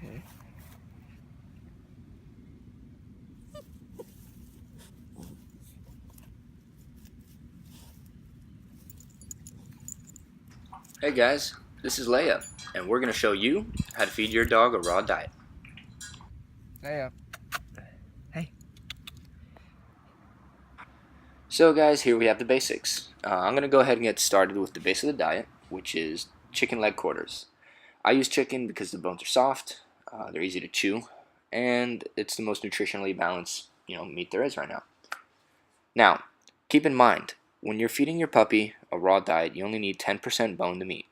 Okay. Hey guys, this is Leia, and we're going to show you how to feed your dog a raw diet. Leia. Hey. So guys, here we have the basics. I'm going to go ahead and get started with the base of the diet, which is chicken leg quarters. I use chicken because the bones are soft, they're easy to chew, and it's the most nutritionally balanced meat there is right now. Now, keep in mind, when you're feeding your puppy a raw diet, you only need 10% bone to meat.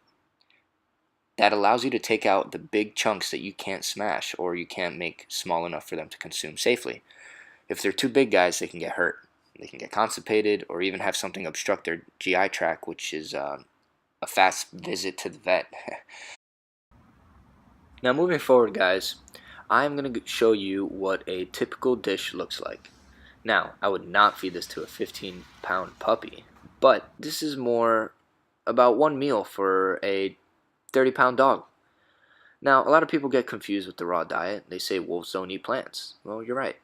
That allows you to take out the big chunks that you can't smash or you can't make small enough for them to consume safely. If they're too big, guys, they can get hurt. They can get constipated or even have something obstruct their GI tract, which is a fast visit to the vet. Now, moving forward, guys, I'm going to show you what a typical dish looks like. Now, I would not feed this to a 15-pound puppy, but this is more about one meal for a 30-pound dog. Now, a lot of people get confused with the raw diet. They say wolves don't eat plants. Well, you're right.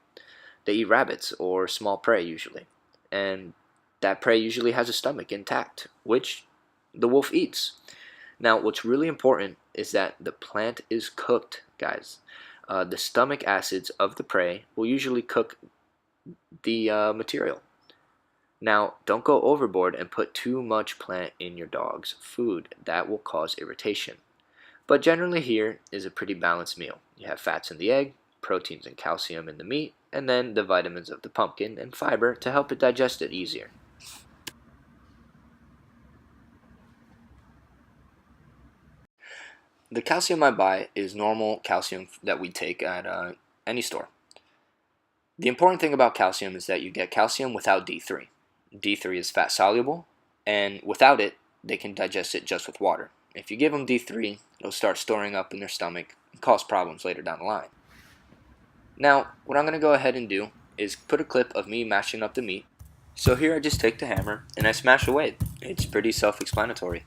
They eat rabbits or small prey usually. And that prey usually has a stomach intact, which the wolf eats. Now, what's really important is that the plant is cooked, guys. The stomach acids of the prey will usually cook the material. Now, don't go overboard and put too much plant in your dog's food. That will cause irritation. But generally here is a pretty balanced meal. You have fats in the egg, proteins and calcium in the meat, and then the vitamins of the pumpkin and fiber to help it digest it easier. The calcium I buy is normal calcium that we take at any store. The important thing about calcium is that you get calcium without D3. D3 is fat soluble, and without it, they can digest it just with water. If you give them D3, it'll start storing up in their stomach and cause problems later down the line. Now, what I'm going to go ahead and do is put a clip of me mashing up the meat. So here I just take the hammer and I smash away. It's pretty self-explanatory.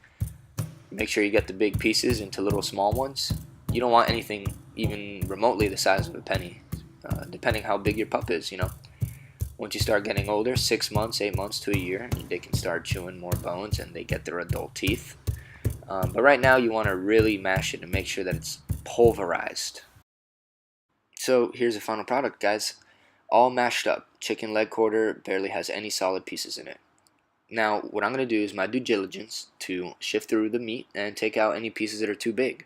Make sure you get the big pieces into little small ones. You don't want anything even remotely the size of a penny, depending how big your pup is, Once you start getting older, 6 months, 8 months to a year, they can start chewing more bones and they get their adult teeth. But right now you want to really mash it and make sure that it's pulverized. So here's the final product, guys. All mashed up. Chicken leg quarter barely has any solid pieces in it. Now, what I'm going to do is my due diligence to shift through the meat and take out any pieces that are too big.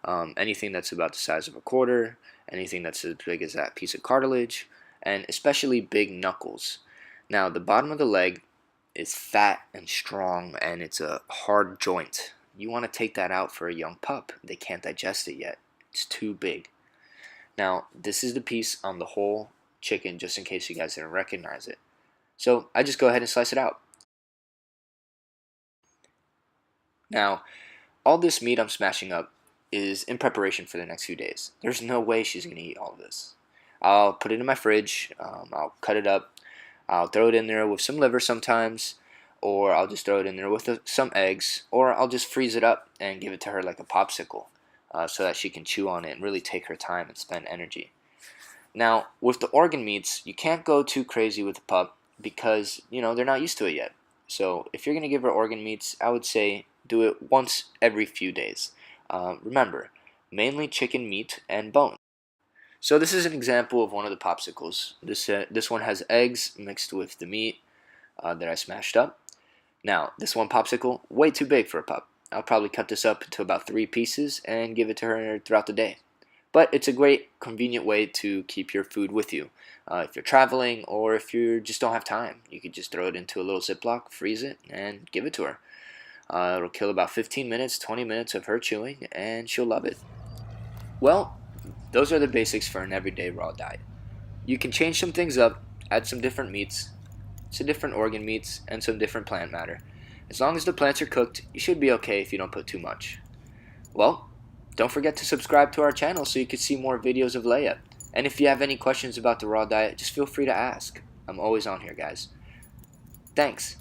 Anything that's about the size of a quarter, anything that's as big as that piece of cartilage, and especially big knuckles. Now, the bottom of the leg is fat and strong, and it's a hard joint. You want to take that out for a young pup. They can't digest it yet. It's too big. Now, this is the piece on the whole chicken, just in case you guys didn't recognize it. So I just go ahead and slice it out. Now, all this meat I'm smashing up is in preparation for the next few days. There's no way she's going to eat all of this. I'll put it in my fridge, I'll cut it up, I'll throw it in there with some liver sometimes, or I'll just throw it in there with some eggs, or I'll just freeze it up and give it to her like a popsicle so that she can chew on it and really take her time and spend energy. Now, with the organ meats, you can't go too crazy with the pup because, they're not used to it yet. So if you're going to give her organ meats, I would say do it once every few days. Remember, mainly chicken meat and bone. So this is an example of one of the popsicles. This one has eggs mixed with the meat that I smashed up. Now, this one popsicle, way too big for a pup. I'll probably cut this up into about 3 pieces and give it to her throughout the day. But it's a great, convenient way to keep your food with you. If you're traveling or if you just don't have time, you could just throw it into a little Ziploc, freeze it, and give it to her. It'll kill about 15 minutes, 20 minutes of her chewing, and she'll love it. Well, those are the basics for an everyday raw diet. You can change some things up, add some different meats, some different organ meats, and some different plant matter. As long as the plants are cooked, you should be okay if you don't put too much. Well, don't forget to subscribe to our channel so you can see more videos of Leia. And if you have any questions about the raw diet, just feel free to ask. I'm always on here, guys. Thanks.